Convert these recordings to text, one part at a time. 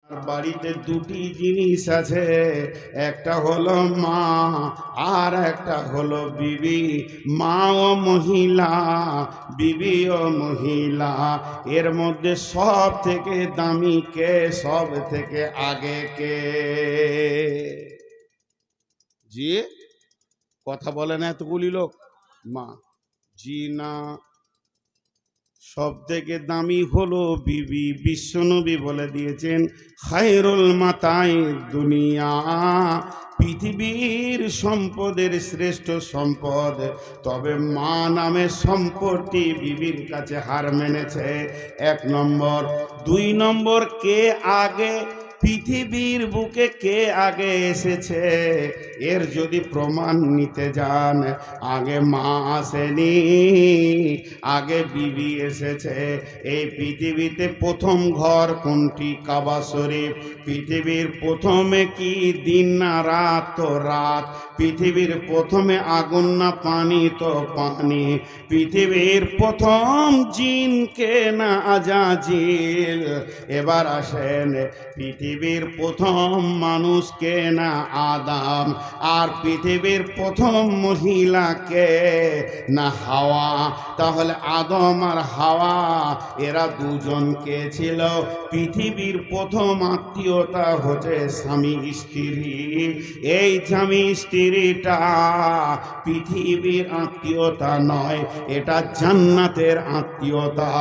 বাড়িতে দুটি জিনিস আছে, একটা হলো মা আর একটা হলো বিবি। মা ও মহিলা, বিবি ও মহিলা। এর মধ্যে সব থেকে দামি কে, সব থেকে আগে কে? জি, কথা বলে না এতগুলি লোক। মা। জি না, সব থেকে দামি হলো বিবি। বিশ্বনবী বলে দিয়েছেন, খায়রুল মাতাই দুনিয়া, পৃথিবীর সম্পদের শ্রেষ্ঠ সম্পদ। তবে মা নামে সম্পদটি বিবির কাছে হার মেনেছে। 1 নম্বর। 2 নম্বর, কে আগে পৃথিবীর বুকে কে আগে এসেছে, এর যদি প্রমাণ নিতে যান, আগে মা আসেনি, আগে বিবি এসেছে। এই পৃথিবীতে প্রথম ঘর কোনটি? কাবা শরীফ। পৃথিবীর প্রথমে কি দিন না রাত? তো রাত। পৃথিবীর প্রথমে আগুন না পানি? তো পানি। পৃথিবীর প্রথম জিন কে না আজাজিল? এবার আসেন, পৃথিবীর প্রথম মানুষ কে না আদম? আর পৃথিবীর প্রথম মহিলা কে না হাওয়া? তাহলে আদম আর হাওয়া এরা দুজন কে ছিল? পৃথিবীর প্রথম আত্মীয়তা হচ্ছে স্বামী স্ত্রী। এই স্বামী স্ত্রীটা পৃথিবীর আত্মীয়তা নয়, এটা জান্নাতের আত্মীয়তা।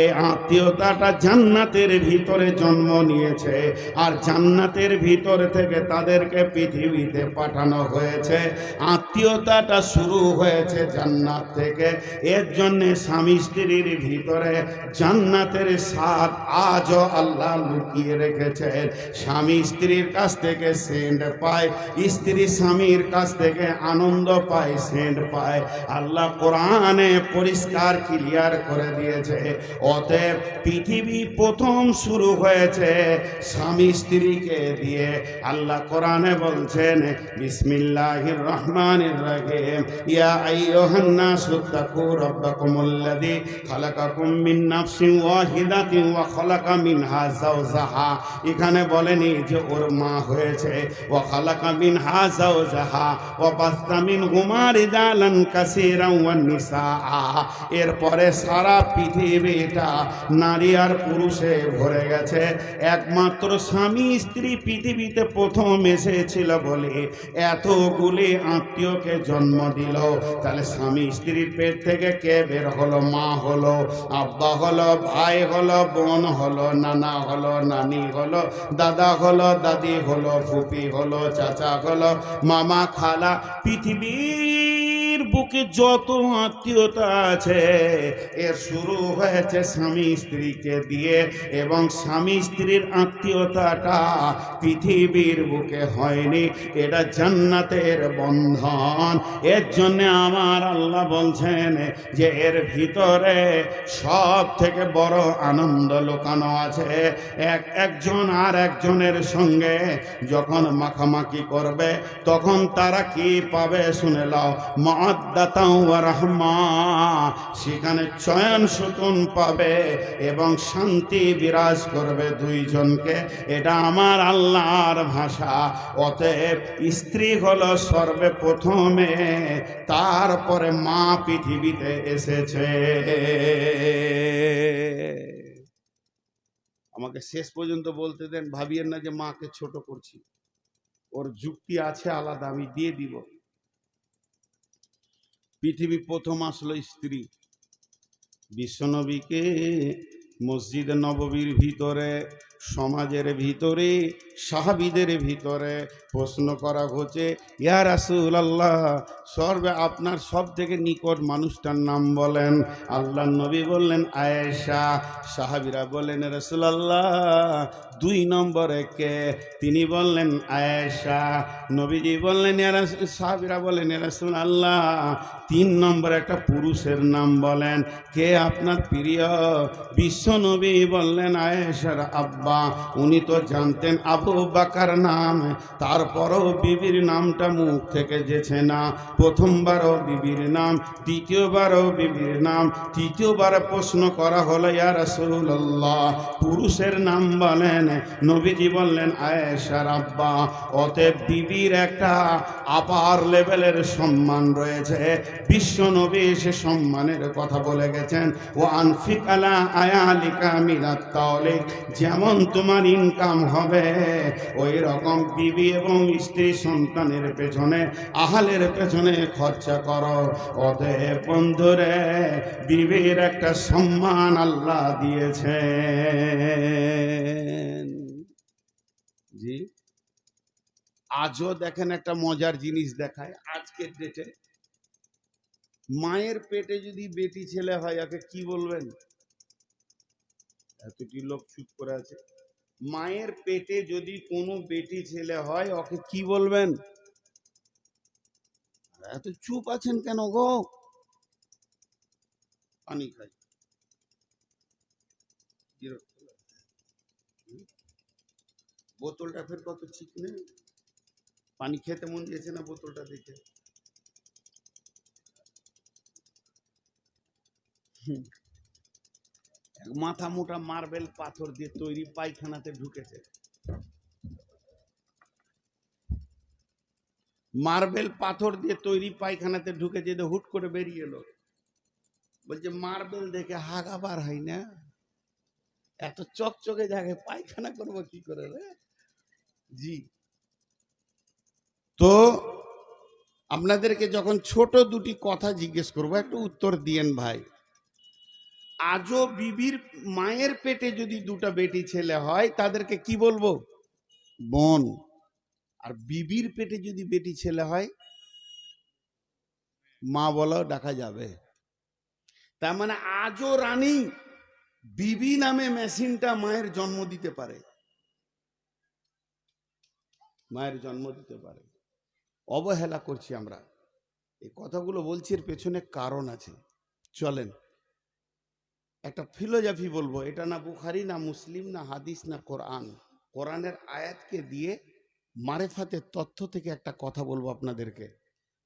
এই আত্মীয়তাটা জান্নাতের ভিতরে জন্ম নিয়েছে, আর জান্নাতের ভিতর থেকে তাদেরকে পৃথিবীতে পাঠানো হয়েছে। আত্মীয়তাটা শুরু হয়েছে জান্নাত থেকে। এর জন্যে স্বামী স্ত্রীর ভিতরে জান্নাতের স্বাদ আজও আল্লাহ লুকিয়ে রেখেছেন। স্বামী স্ত্রীর কাছ থেকে সেন্ট পায়, স্ত্রী স্বামীর কাছ থেকে আনন্দ পায়, সেন্ট পায়। আল্লাহ কোরআনে পরিষ্কার ক্লিয়ার করে দিয়েছে। অতএব পৃথিবী প্রথম শুরু হয়েছে স্বামী স্ত্রীকে দিয়ে। আল্লাহ কোরআনে বলছেন, বিসমিল্লাহির রহমানির রহিম, ইয়া আইয়ুহান নাসু তাকু রাব্বাকুমুল্লাযী খালাকাকুম মিন নাফসিন ওয়াহিদাতিন ওয়া খালাকা মিনহা যাওজাহা। এখানে বলেনি যে ওর মা হয়েছে, ওয়া খালাকা মিনহা যাওজাহা ওয়া বাসতা মিনহুমা রিজালান কাসীরান ওয়ান নিসা। এরপরে সারা পৃথিবীটা নারী আর পুরুষে ভরে গেছে। একমাত্র স্বামী স্ত্রী পৃথিবীতে প্রথম এসেছিল বলে এতগুলি আত্মীয়কে জন্ম দিল। তাহলে স্বামী স্ত্রীর পেট থেকে কে বের হলো? মা হলো, আব্বা হলো, ভাই হলো, বোন হলো, নানা হলো, নানি হলো, দাদা হলো, দাদি হলো, ফুপি হলো, চাচা হলো, মামা, খালা। পৃথিবীর বুকে যত আত্মীয়তা আছে এর শুরু হয়েছে স্বামী স্ত্রীকে দিয়ে। এবং স্বামী স্ত্রীর আত্মীয়তাটা পৃথিবীর বুকে হয়নি, এটা জান্নাতের বন্ধন। এর জন্যে আমার আল্লাহ বলছেন যে এর ভিতরে সব থেকে বড় আনন্দ লুকানো আছে। একজন আর একজনের সঙ্গে যখন মাখামাখি করবে তখন তারা কি পাবে শুনে লাও, মাওয়াদ্দাতাও ওয়া রাহমা। সেখানে চয়ন সুকুন পাবে এবং শান্তি বিরাজ করবে দুইজনকে। এটা আমার আল্লাহর ভাষা। অতএব স্ত্রী হলো সর্বপ্রথমে, তারপরে মা পৃথিবীতে এসেছে। আমাকে শেষ পর্যন্ত বলতে দেন, ভাবিয়েন না যে মাকে ছোট করছি, ওর যুক্তি আছে আলাদা, আমি দিয়ে দিব। পৃথিবী প্রথম আসলো স্ত্রী। বিশ্বনবীকে মসজিদ নববীর ভিতরে, সমাজের ভিতরে, সাহাবীদের ভিতরে প্রশ্ন করা হচ্ছে, ইয়া রাসূলুল্লাহ, আপনার সব থেকে নিকট মানুষটার নাম বলেন। আল্লাহ নবী বললেন আয়েশা। সাহাবীরা বললেন রাসূলুল্লাহ 2 নম্বরে কে? তিনি বললেন আয়েশা। নবীজি বললেন, সাহাবীরা বললেন ইয়া রাসূলুল্লাহ 3 নম্বরে একটা পুরুষের নাম বলেন, কে আপনার প্রিয়? বিশ্বনবী বললেন আয়েশার আব্বা। আব্বা, উনি তো জানতেন আবু বকর নাম, তারপরও বিবির নামটা মুখ থেকে যেছে না। প্রথমবারও বিবির নাম, দ্বিতীয়বারও বিবির নাম, তৃতীয়বার প্রশ্ন করা হলো, ইয়া রাসূলুল্লাহ পুরুষের নাম বলেন। নবীজি বললেন আয়েশার আব্বা। অতএব বিবির একটা আপার লেভেলের সম্মান রয়েছে। বিশ্ব নবী সে সম্মানের কথা বলে গেছেন, ও আনফিক আলা আয়ালিকা মিনাত তাওলিক, যেমন তোমার ইনকাম হবে ওই রকম বিবি এবং স্ত্রী সন্তানের পেছনে, আহালের পেছনে খরচা করো। অতএব বন্ধুরে, বিবির একটা সম্মান আল্লাহ দিয়েছেন। জি, আজও দেখেন একটা মজার জিনিস দেখায় আজকের ডেটে। মায়ের পেটে যদি বেটি ছেলে হয় ওকে কি বলবেন? এতটি লোক চুপ করে আছে। মায়ের পেটে যদি কোনো বেটি ছেলে হয় ওকে কি বলবেন? এত চুপ আছেন কেন গো? পানি খাই, বোতলটা ফের কত চিকনে, পানি খেতে মন দিয়েছে না বোতলটা দেখে। মাথা মোটা মার্বেল পাথর দিয়ে তৈরি পায়খানাতে ঢুকেছে। মার্বেল পাথর দিয়ে তৈরি পায়খানাতে ঢুকেছে, হুট করে বেরিয়ে এলো। বলছে মার্বেল দেখে হাগা বার হয় না, এত চকচকে জায়গায় পায়খানা করবো কি করে রে? জি, তো আপনাদেরকে যখন ছোট দুটি কথা জিজ্ঞেস করবো একটু উত্তর দিয়েন ভাই। আজও বিবির মায়ের পেটে যদি দুটা বেটি ছেলে হয় তাদেরকে কি বলবো? বোন। আর বিবির পেটে যদি বেটি ছেলে হয় মা বলাও ডাকা যাবে। তার মানে আজও রানী বিবি নামে মেশিনটা মায়ের জন্ম দিতে পারে, মায়ের জন্ম দিতে পারে। অবহেলা করছি আমরা। এই কথাগুলো বলছি এর পেছনে কারণ আছে। চলেন একটা ফিলোজফি বলবো। এটা না বুখারী, না মুসলিম, না হাদিস, না কোরআন। কোরআনের আয়াতকে দিয়ে মারেফাতের তথ্য থেকে একটা কথা বলবো আপনাদেরকে।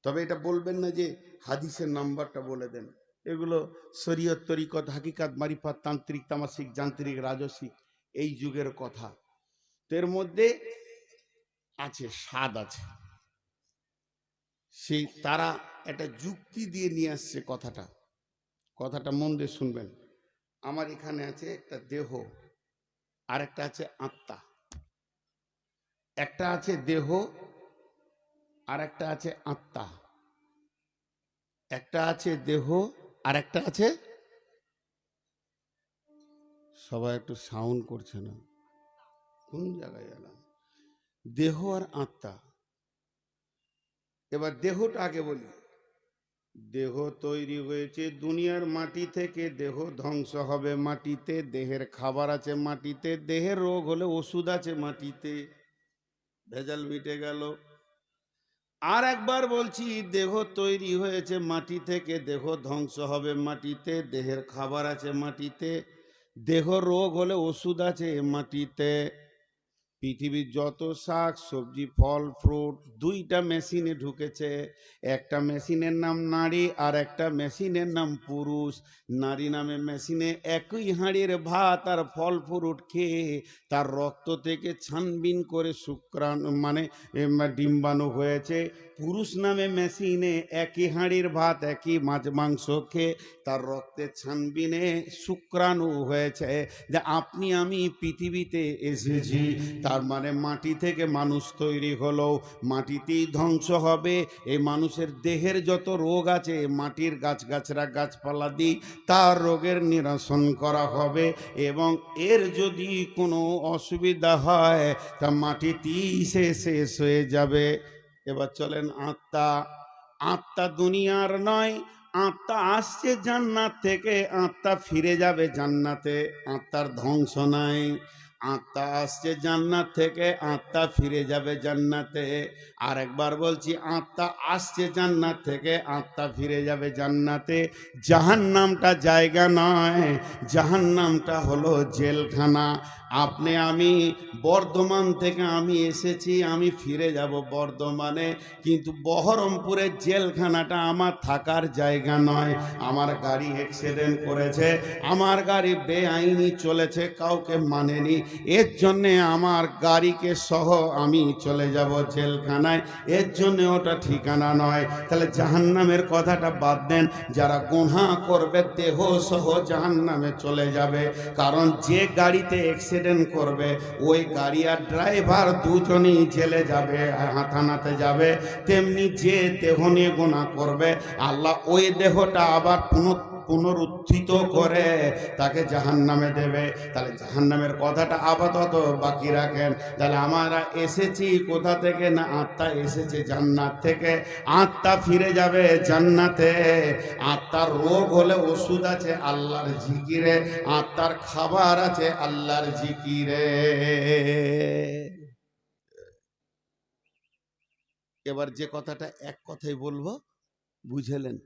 তবে এটা বলবেন না যে হাদিসের নাম্বারটা বলে দেন। এগুলো শরীয়ত, তরিকত, হাকিকাত, মারিফাত, তান্ত্রিক, তামাসিক, যান্ত্রিক, রাজসিক এই যুগের কথা। এর মধ্যে আছে স্বাদ আছে। সেই তারা একটা যুক্তি দিয়ে নিয়ে আসছে কথাটা। কথাটা মন দিয়ে শুনবেন। আমার এখানে আছে একটা দেহ, আর একটা আছে আত্মা। একটা আছে দেহ, আর একটা আছে আত্মা। একটা আছে দেহ, আর একটা আছে, সবাই একটু সাউন্ড করছে না, কোন জায়গায় এলাম? দেহ আর আত্মা। এবার দেহটা আগে বলি। দেহ তৈরি হয়েছে দুনিয়ার মাটি থেকে, দেহ ধ্বংস হবে মাটিতে, দেহের খাবার আছে মাটিতে, দেহের রোগ হলে ওষুধ আছে মাটিতে, ভেজাল মিটে গেল। আর একবার বলছি, দেহ তৈরি হয়েছে মাটি থেকে, দেহ ধ্বংস হবে মাটিতে, দেহের খাবার আছে মাটিতে, দেহ রোগ হলে ওষুধ আছে মাটিতে। পৃথিবীর যত শাক সবজি ফল ফ্রুট দুইটা মেশিনে ঢুকেছে। একটা মেশিনের নাম নারী, আর একটা মেশিনের নাম পুরুষ। নারী নামে মেশিনে একই হাঁড়ির ভাত আর ফল ফ্রুট খেয়ে তার রক্ত থেকে ছানবিন করে শুক্রাণু মানে ডিম্বাণু হয়েছে। পুরুষ নামে মেশিনে একই হাঁড়ির ভাত একই মাছ মাংস খেয়ে তার রক্তের ছানবিনে শুক্রাণু হয়েছে। যে আপনি আমি পৃথিবীতে এসেছি, তার মানে মাটি থেকে মানুষ তৈরি হলো, মাটিতেই ধ্বংস হবে। এই মানুষের দেহের যত রোগ আছে মাটির গাছগাছরা গাছপালা দিয়ে তার রোগের নিরসন করা হবে। এবং এর যদি কোনো অসুবিধা হয় তা মাটিতেই সে শেষ হয়ে যাবে। এবার চলেন আত্মা। আত্মা দুনিয়ার নয়, আত্মা আসছে জান্নাত থেকে, আত্মা ফিরে যাবে জান্নাতে। আত্মার ধ্বংস নাই। আত্মা আসছে জান্নাত থেকে, আত্মা ফিরে যাবে জান্নাতে। আর একবার বলছি, আত্মা আসছে জান্নাত থেকে, আত্মা ফিরে যাবে জান্নাতে। জাহান্নামটা জায়গা নয়, জাহান্নামটা হলো জেলখানা। আপনি আমি বর্ধমান থেকে আমি এসেছি, আমি ফিরে যাব বর্ধমানে, কিন্তু বহরমপুরের জেলখানাটা আমার থাকার জায়গা নয়। আমার গাড়ি অ্যাক্সিডেন্ট করেছে, আমার গাড়ি বেআইনি চলেছে, কাউকে মানেনি, এর জন্যে আমার গাড়িকে সহ আমি চলে যাব জেলখানায়, এর জন্যে ওটা ঠিকানা নয়। তাহলে জাহান্নামের কথাটা বাদ দেন, যারা গুনাহ করবে দেহ সহ জাহান্নামে চলে যাবে। কারণ যে গাড়িতে অ্যাক্সিডেন্ট করবে ওই গাড়ি আর ড্রাইভার দুজনেই জেলে যাবে, থানাতে যাবে। তেমনি যে দেহ নিয়ে গুনাহ করবে আল্লাহ ওই দেহটা আবার পুনরুত্থিত করে তাকে জাহান্নামে দেবে। তাহলে জাহান্নামের কথাটা আপাতত বাকি রাখেন। তাহলে আমরা এসেছি কোথা থেকে? না, আত্মা এসেছে জান্নাত থেকে, আত্মা ফিরে যাবে জান্নাতে। আত্মার রোগ হলে ওষুধ আছে আল্লাহর জিকিরে, আত্মার খাবার আছে আল্লাহর জিকিরে। এবার যে কথাটা এক কথাই বলবো, বুঝলেন?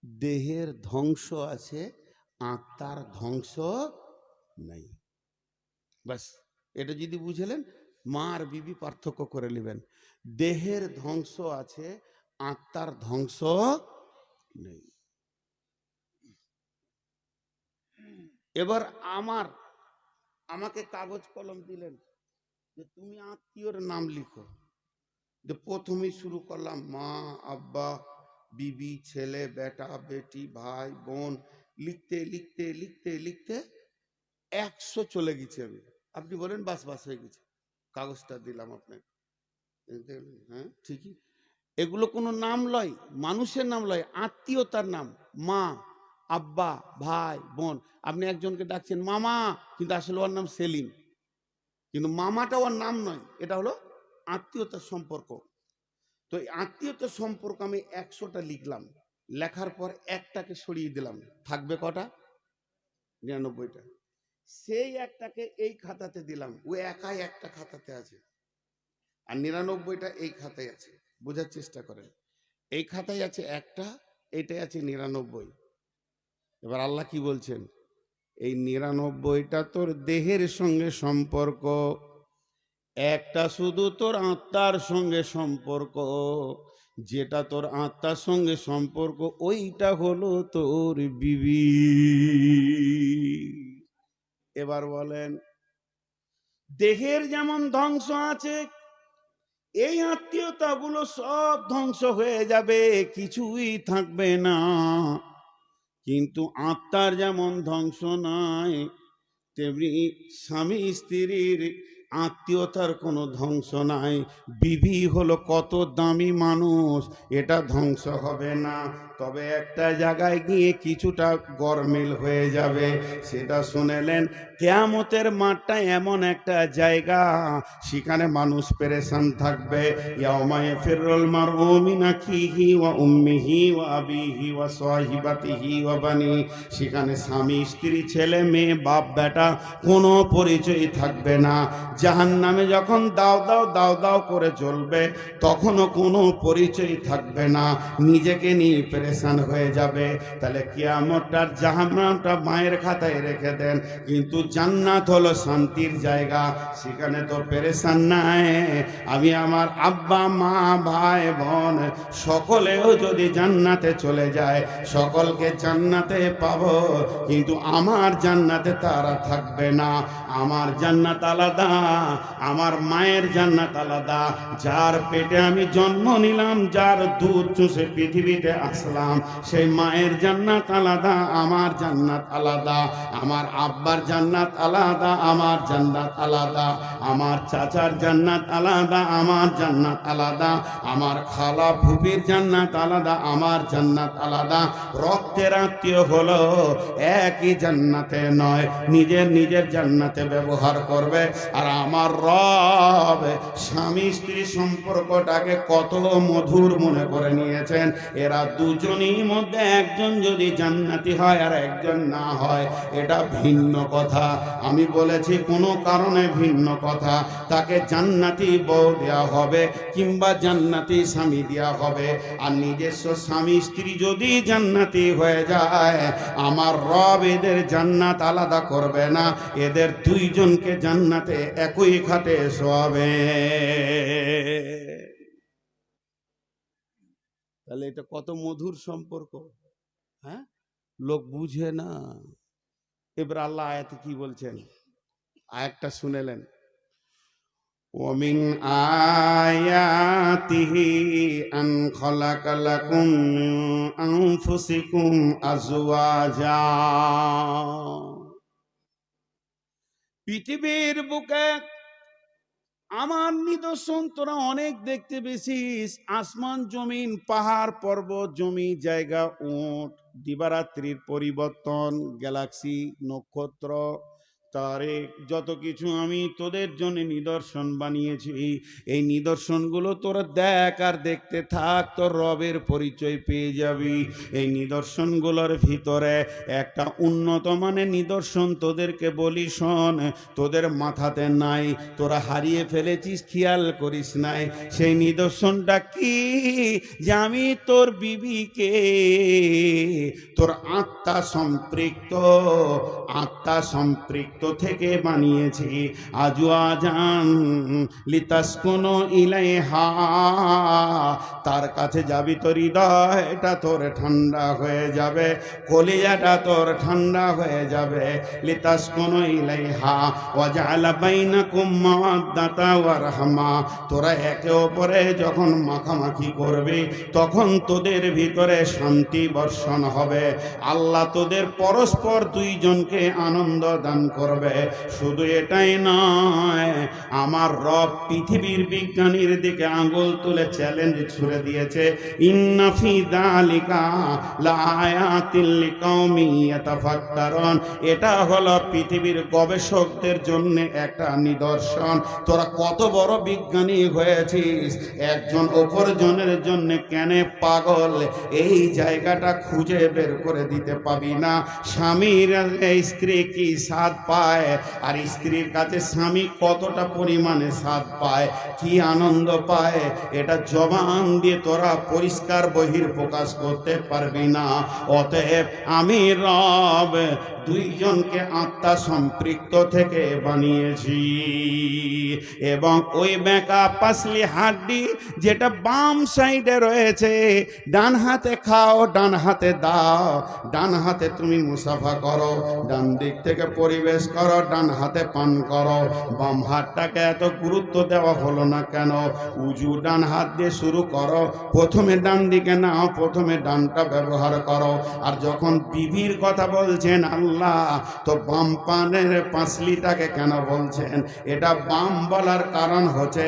দেহের ধ্বংস আছে, আত্মার ধ্বংস নাই। বাস এটা যদি বুঝলেন, মা আর বিবি পার্থক্য করে নেবেন। দেহের ধ্বংস আছে, আত্মার ধ্বংস নেই। এবার আমাকে কাগজ কলম দিলেন যে তুমি আত্মীয়র নাম লিখো। যে প্রথমেই শুরু করলাম মা, আব্বা, বিবি, ছেলে, বেটা, বেটি, ভাই, বোন, লিখতে লিখতে লিখতে লিখতে 100 চলে গেছে। আপনি বলেন বাস বাস হয়ে গেছে, কাগজটা দিলাম আপনাকে। হ্যাঁ ঠিকই, এগুলো কোনো নাম লয়, মানুষের নাম লয়, আত্মীয়তার নাম। মা, আব্বা, ভাই, বোন। আপনি একজনকে ডাকছেন মামা, কিন্তু আসলে ওর নাম সেলিম, কিন্তু মামাটা ওর নাম নয়, এটা হলো আত্মীয়তার সম্পর্ক। তো এই আত্মীয়তার সম্পর্ক আমি 100টা লিখলাম, লেখার পর একটাকে সরিয়ে দিলাম, থাকবে কটা? 99টা। সেই একটাকে এই খাতাতে দিলাম, ও একাই একটা খাতাতে আছে, আর 99টা এই খাতায় আছে। বোঝার চেষ্টা করেন, এই খাতায় আছে একটা, এইটাই আছে 99। এবার আল্লাহ কি বলছেন? এই 99টা তোর দেহের সঙ্গে সম্পর্ক, একটা শুধু তোর আত্মার সঙ্গে সম্পর্ক। যেটা তোর আত্মার সঙ্গে সম্পর্ক ওইটা হলো তোর বিবি। এবার বলেন, দেহের যেমন ধ্বংস আছে, এই আত্মীয়তাগুলো সব ধ্বংস হয়ে যাবে, কিছুই থাকবে না। কিন্তু আত্মার যেমন ধ্বংস নাই, তেমনি স্বামী স্ত্রীর আত্মীয়তার কোনো ধ্বংস নাই। বিবি হলো কত দামি মানুষ, এটা ধ্বংস হবে না, তবে একটা জায়গায় গিয়ে কিছুটা গরমিল হয়ে যাবে। সেটা শুনেলেন, কিয়ামতের মাঠটা এমন একটা জায়গা, সেখানে মানুষ পেরেশান থাকবে। ইয়াউমা ইয়াফিরুল মারউ মিন আখিহি ওয়া উম্মিহি ওয়া আবিহি ওয়া সাহিবাতিহি ওয়া বানি। সেখানে স্বামী স্ত্রী ছেলে মেয়ে বাপ বেটা কোনো পরিচয় থাকবে না। জাহান্নামে যখন দাও দাও দাও দাও করে জ্বলবে, তখনও কোনো পরিচয় থাকবে না, নিজেকে নিয়ে পেরেশান হয়ে যাবে। তাহলে কিয়ামতটার জাহান্নামটা মায়ের খাতায় রেখে দেন, কিন্তু জান্নাত হলো শান্তির জায়গা, সেখানে তো পেরেশান নাই। আমি আমার আব্বা মা ভাই বোন সকলেও যদি জান্নাতে চলে যায়, সকলকে জান্নাতে পাবো, কিন্তু আমার জান্নাতে তারা থাকবে না। আমার জান্নাত আলাদা, আমার মায়ের জান্নাত আলাদা। যার পেটে আমি জন্ম নিলাম, যার দুধ চুষে পৃথিবীতে আসলাম, সেই মায়ের জান্নাত আলাদা, আমার জান্নাত আলাদা। আমার আব্বার জান্নাত আলাদা, আমার জান্নাত আলাদা। আমার চাচার জান্নাত আলাদা, আমার জান্নাত আলাদা। আমার খালা ফুপির জান্নাত আলাদা, আমার জান্নাত আলাদা। রক্তের আত্মীয় হলো একই জান্নাতে নয়, নিজের নিজের জান্নাতে ব্যবহার করবে। আর আমার রব স্বামী স্ত্রী সম্পর্কটাকে কত মধুর মনে করে নিয়েছেন। এরা দুজনই মধ্যে একজন যদি জান্নাতি হয় আর একজন না হয়, এটা ভিন্ন কথা। আমি বলেছি কোনো কারণে ভিন্ন কথা, তাকে জান্নাতি বউ দেওয়া হবে কিংবা জান্নাতি স্বামী দেওয়া হবে। আর নিজস্ব স্বামী স্ত্রী যদি জান্নাতি হয়ে যায়, আমার রব এদের জান্নাত আলাদা করবে না, এদের দুইজনকে জান্নাতে একই খাটে শোয়াবে। তাহলে এটা কত মধুর সম্পর্ক, হ্যাঁ? লোক বুঝে না। এবার আল্লাহ আয়াতে কি বলছেন, আয়াতটা শুনেলেন, ওমিন আয়াতিহি আন খালাকা লাকুম মিন আনফুসিকুম আজওয়াজা। পৃথিবীর বুকে আমার নিদর্শন তোরা অনেক দেখতে পেয়েছিস। আসমান জমিন, পাহাড় পর্বত, জমি জায়গা, উট, দিবারাত্রির পরিবর্তন, গ্যালাক্সি, নক্ষত্র, তারে, যত কিছু আমি তোদের জন্য নিদর্শন বানিয়েছি। এই নিদর্শনগুলো তোরা দেখ আর দেখতে থাক, তোর রবের পরিচয় পেয়ে যাবি। এই নিদর্শনগুলোর ভিতরে একটা উন্নত মানের নিদর্শন তোদেরকে বলি, শোন, তোদের মাথাতে নাই, তোরা হারিয়ে ফেলেছিস, খেয়াল করিস নাই। সেই নিদর্শনটা কি? যে আমি তোর বিবিকে তোর আত্মা সম্পৃক্ত থেকে বানিয়েছি। আজওয়াজান লিতাসকুনু ইলাইহা, তার কাছে যাবি তোর হৃদয়টা তোর ঠান্ডা হয়ে যাবে, কলিজাটা তোর ঠান্ডা হয়ে যাবে। লিতাসকুনু ইলাইহা ওয়া জাআলা বাইনাকুম মাওয়াদ্দাতা ওয়া রাহমা, তোরা একে অপরে যখন মাখামাখি করবি তখন তোদের ভিতরে শান্তি বর্ষণ হবে। আল্লাহ তোদের পরস্পর দুইজনকে আনন্দ দান করবে। শুধু এটাই নয়, আমার রব পৃথিবীর বিজ্ঞানীর দিকে আঙ্গুল তুলে চ্যালেঞ্জ ছুড়ে দিয়েছে, ইন্না ফি যালিকা লাআয়াতিল লিকাওমিন ইয়াতাফাক্কারুন। এটা হলো পৃথিবীর গবেষকদের জন্য একটা নিদর্শন। তোরা কত বড় বিজ্ঞানী হয়েছিস, একজন অপরজনের জন্য কেন পাগল, এই জায়গাটা খুঁজে বের করে দিতে পাবি না। স্বামীর স্ত্রী কি স্বাদ পায়, আর স্ত্রীর কাছে স্বামী কতটা পরিমাণে স্বাদ পায়, কি আনন্দ পায়, এটা জবান দিয়ে তোরা পরিষ্কার বহির প্রকাশ করতে পারবি না। অতএব আমি রব দুইজনকে আত্মা সম্পৃক্ত থেকে বানিয়েছি। এবং ওই বেঁকা পাসলি হাড্ডি যেটা বাম সাইডে রয়েছে, ডান হাতে খাও, ডান হাতে দাও, ডান হাতে তুমি মুসাফা করো, ডান দিক থেকে পরিবেশ করো, ডান হাতে পান করো। বাম হাতটাকে এত গুরুত্ব দেওয়া হলো না কেন? উজু ডান হাত দিয়ে শুরু করো, প্রথমে ডান দিকে নাও, প্রথমে ডানটা ব্যবহার করো। আর যখন বিবির কথা বলছেন আল্লাহ, তো বাম পানের পাঁচলিটাকে কেন বলছেন? এটা বাম বলার কারণ হচ্ছে,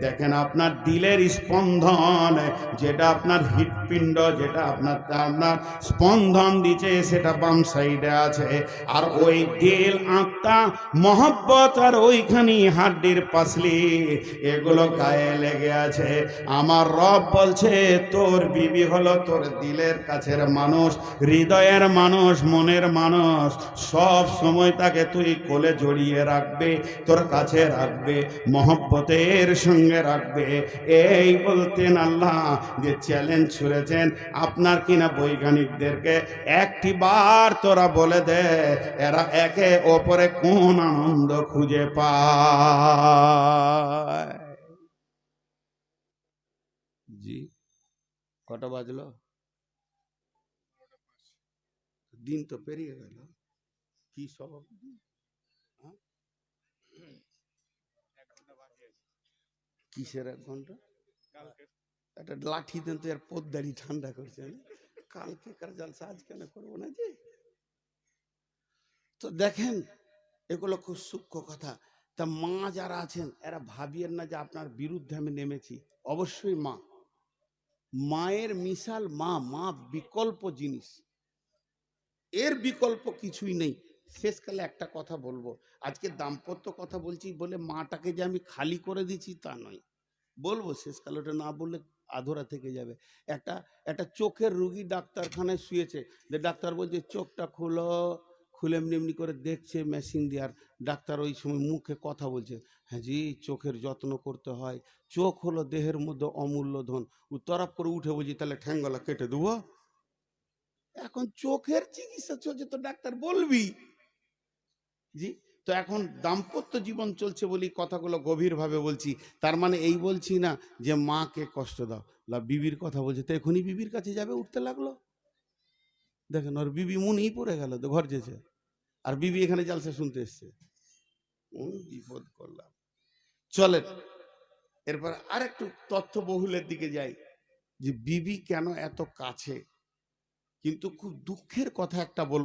দেখেন আপনার দিলের স্পন্দন, যেটা আপনার হৃৎপিণ্ড, যেটা আপনার স্পন্দন দিচ্ছে, সেটা বাম সাইডে আছে। আর ওই দিল, আত্মা, মহব্বত আর ওইখানে হাড্ডির পাসলি, এগুলো গায়ে লেগে আছে। আমার রব বলছে তোর বিবি হলো তোর দিলের কাছের মানুষ, হৃদয়ের মানুষ, মনের মানুষ। সব সময় তাকে তুই কোলে জড়িয়ে রাখবে, তোর কাছে রাখবে, মহব্বতের সঙ্গে রাখবে। এই বলতেন আল্লাহ যে চ্যালেঞ্জ ছুড়েছেন আপনার কিনা বৈজ্ঞানিকদেরকে, একটি বার তোরা বলে দে এরা একে অপরে কোন আনন্দ খুঁজে পায়। জি, কটা বাজলো? দিন তো পেরিয়ে গেল। কি সব কিসের 1 ঘন্টা? একটা লাঠি দেন তো, এর পদ্মারি ঠান্ডা করছেন। কালকে কার জালসা আজ কেন করবো না যে? তো দেখেন, এগুলো খুব সূক্ষ্ম কথা। তা মা যারা আছেন এরা ভাবিয়েন না যে আপনার বিরুদ্ধে আমি নেমেছি। অবশ্যই মা, মায়ের মিশাল মা, মা বিকল্প জিনিস, এর বিকল্প কিছুই নেই। শেষকালে একটা কথা বলবো, আজকে দাম্পত্য কথা বলছি বলে মাটাকে যে আমি খালি করে দিচ্ছি তা নয়, বলবো শেষকালে, ওটা না বললে আধরা থেকে যাবে। একটা একটা চোখের রুগী ডাক্তারখানায় শুয়েছে, যে ডাক্তার বলছে চোখটা খুলো, খুলে এমনি এমনি করে দেখছে মেশিন দিয়ে, আর ডাক্তার ওই সময় মুখে কথা বলছে, হ্যাঁ জি চোখের যত্ন করতে হয়, চোখ হলো দেহের মধ্যে অমূল্য ধন। ও তরফ করে উঠে বলছি তাহলে ঠ্যাঙ্গলা কেটে দেবো। এখন চোখের চিকিৎসা চলছে তো ডাক্তার বলবি জি। তো এখন দাম্পত্য জীবন চলছে বলি কথাগুলো গভীরভাবে বলছি, তার মানে এই বলছি না যে মাকে কষ্ট দাও। বিবির কথা বলছে তো এখনই বিবির কাছে যাবে, উঠতে লাগলো, দেখেন ওর বিবি মনেই পড়ে গেল তো ঘর যেছে, আর বিবি এখানে জালসা শুনতে এসছে। বিপদ করলাম। চলেন এরপর আরেকটু তথ্য বহুলের দিকে যাই, যে বিবি কেন এত কাছে। কিন্তু খুব দুঃখের কথা একটা বলবো,